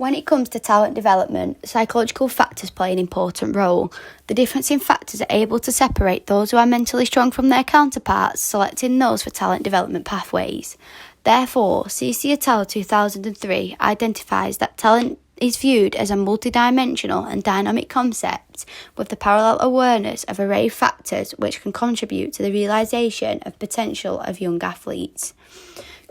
When it comes to talent development, psychological factors play an important role. The difference in factors are able to separate those who are mentally strong from their counterparts, selecting those for talent development pathways. Therefore, CC et al. 2003 identifies that talent is viewed as a multidimensional and dynamic concept with the parallel awareness of an array of factors which can contribute to the realisation of potential of young athletes.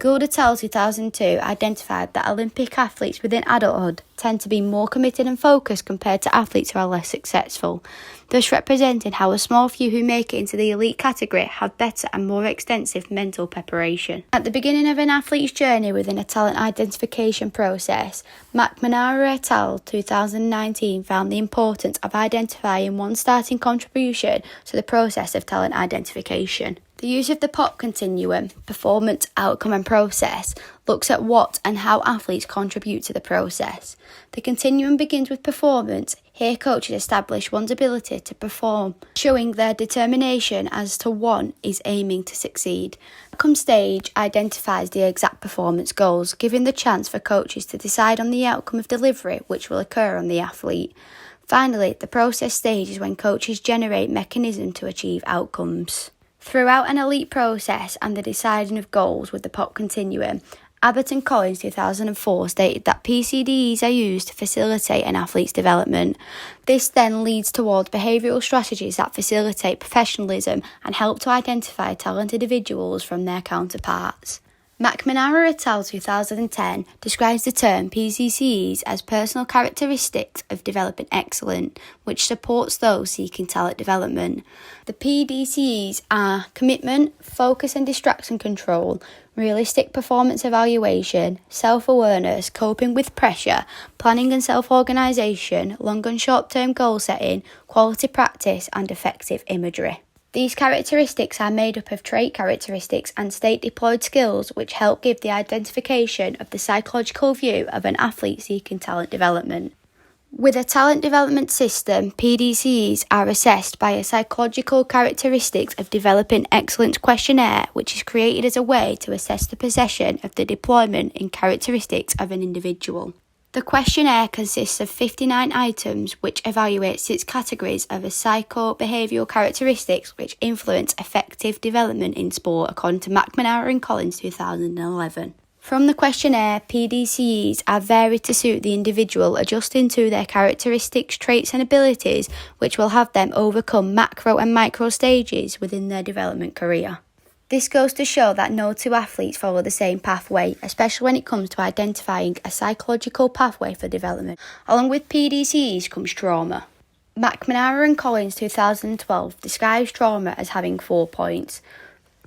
Gould et al. 2002 identified that Olympic athletes within adulthood tend to be more committed and focused compared to athletes who are less successful, thus representing how a small few who make it into the elite category have better and more extensive mental preparation. At the beginning of an athlete's journey within a talent identification process, McNamara et al. 2019 found the importance of identifying one starting contribution to the process of talent identification. The use of the POC continuum, performance, outcome and process, looks at what and how athletes contribute to the process. The continuum begins with performance. Here coaches establish one's ability to perform, showing their determination as to one is aiming to succeed. Outcome stage identifies the exact performance goals, giving the chance for coaches to decide on the outcome of delivery which will occur on the athlete. Finally, the process stage is when coaches generate mechanisms to achieve outcomes. Throughout an elite process and the deciding of goals with the POC continuum, Abbott and Collins 2004 stated that PCDs are used to facilitate an athlete's development. This then leads towards behavioural strategies that facilitate professionalism and help to identify talented individuals from their counterparts. McNamara et al. 2010 describes the term PCCs as personal characteristics of developing excellence, which supports those seeking talent development. The PDCs are commitment, focus and distraction control, realistic performance evaluation, self-awareness, coping with pressure, planning and self-organisation, long and short-term goal setting, quality practice and effective imagery. These characteristics are made up of trait characteristics and state-deployed skills which help give the identification of the psychological view of an athlete seeking talent development. With a talent development system, PDCs are assessed by a psychological characteristics of developing excellence questionnaire which is created as a way to assess the possession of the deployment in characteristics of an individual. The questionnaire consists of 59 items which evaluate 6 categories of psycho-behavioural characteristics which influence effective development in sport according to McNamara and Collins 2011. From the questionnaire, PDCEs are varied to suit the individual, adjusting to their characteristics, traits and abilities which will have them overcome macro and micro stages within their development career. This goes to show that no two athletes follow the same pathway, especially when it comes to identifying a psychological pathway for development. Along with PDCs comes trauma. McNamara and Collins 2012 describes trauma as having 4 points.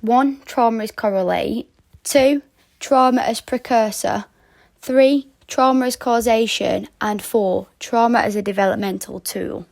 1. Trauma as correlate. 2. Trauma as precursor. 3. Trauma as causation. And 4. Trauma as a developmental tool.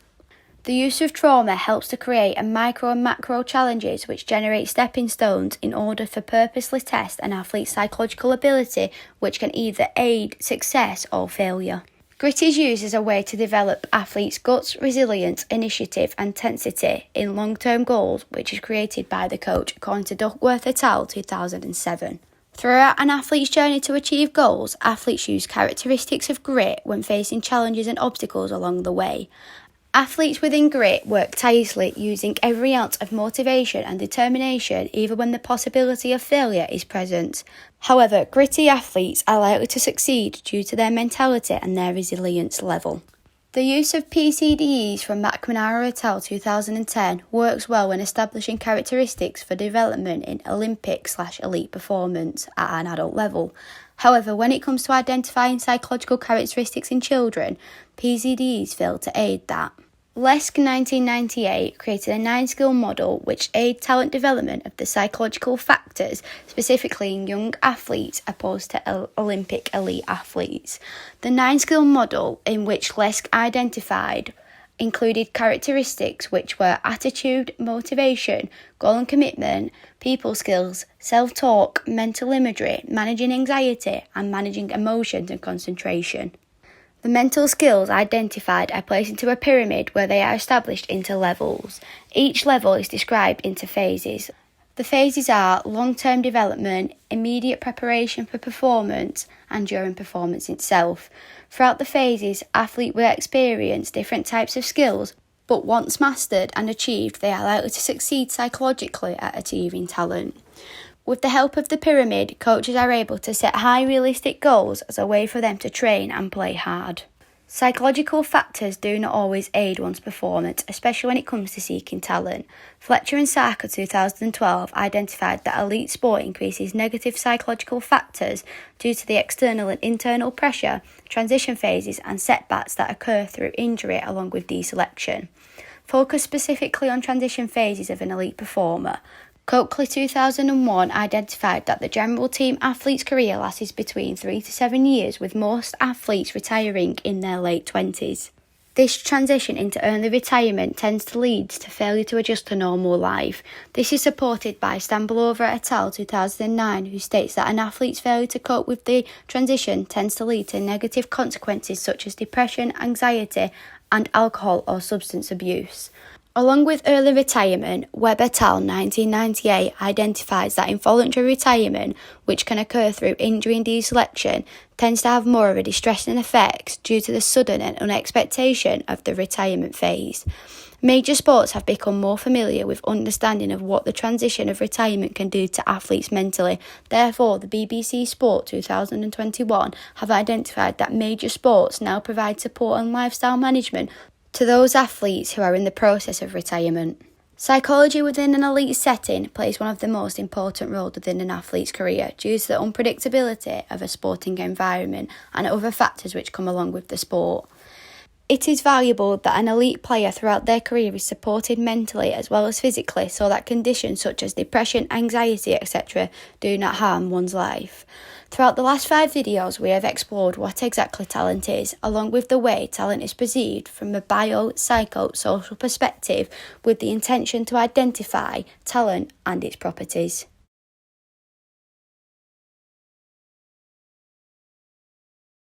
The use of trauma helps to create a micro and macro challenges which generate stepping stones in order to purposely test an athlete's psychological ability, which can either aid success or failure. Grit is used as a way to develop athletes' guts, resilience, initiative and intensity in long-term goals, which is created by the coach, according to Duckworth et al. 2007. Throughout an athlete's journey to achieve goals, athletes use characteristics of grit when facing challenges and obstacles along the way. Athletes within grit work tirelessly using every ounce of motivation and determination even when the possibility of failure is present. However, gritty athletes are likely to succeed due to their mentality and their resilience level. The use of PCDs from McNamara et al. 2010 works well when establishing characteristics for development in Olympic/elite performance at an adult level. However, when it comes to identifying psychological characteristics in children, PCDs fail to aid that. Lesk 1998 created a 9-skill model which aids talent development of the psychological factors, specifically in young athletes opposed to Olympic elite athletes. The 9-skill model in which Lesk identified included characteristics which were attitude, motivation, goal and commitment, people skills, self-talk, mental imagery, managing anxiety, and managing emotions and concentration. The mental skills identified are placed into a pyramid where they are established into levels. Each level is described into phases. The phases are long-term development, immediate preparation for performance, and during performance itself. Throughout the phases, athletes will experience different types of skills, but once mastered and achieved, they are likely to succeed psychologically at achieving talent. With the help of the pyramid, coaches are able to set high realistic goals as a way for them to train and play hard. Psychological factors do not always aid one's performance, especially when it comes to seeking talent. Fletcher and Sarker 2012 identified that elite sport increases negative psychological factors due to the external and internal pressure, transition phases and setbacks that occur through injury along with deselection. Focus specifically on transition phases of an elite performer. Coakley 2001 identified that the general team athlete's career lasts between 3 to 7 years, with most athletes retiring in their late 20s. This transition into early retirement tends to lead to failure to adjust to normal life. This is supported by Stambolova et al. 2009, who states that an athlete's failure to cope with the transition tends to lead to negative consequences such as depression, anxiety, and alcohol or substance abuse. Along with early retirement, Webb et al. 1998 identifies that involuntary retirement, which can occur through injury and deselection, tends to have more of a distressing effect due to the sudden and unexpectation of the retirement phase. Major sports have become more familiar with understanding of what the transition of retirement can do to athletes mentally. Therefore, the BBC Sport 2021 have identified that major sports now provide support and lifestyle management to those athletes who are in the process of retirement. Psychology within an elite setting plays one of the most important roles within an athlete's career due to the unpredictability of a sporting environment and other factors which come along with the sport. It is valuable that an elite player throughout their career is supported mentally as well as physically so that conditions such as depression, anxiety, etc. do not harm one's life. Throughout the last 5 videos, we have explored what exactly talent is, along with the way talent is perceived from a bio-psycho-social perspective with the intention to identify talent and its properties.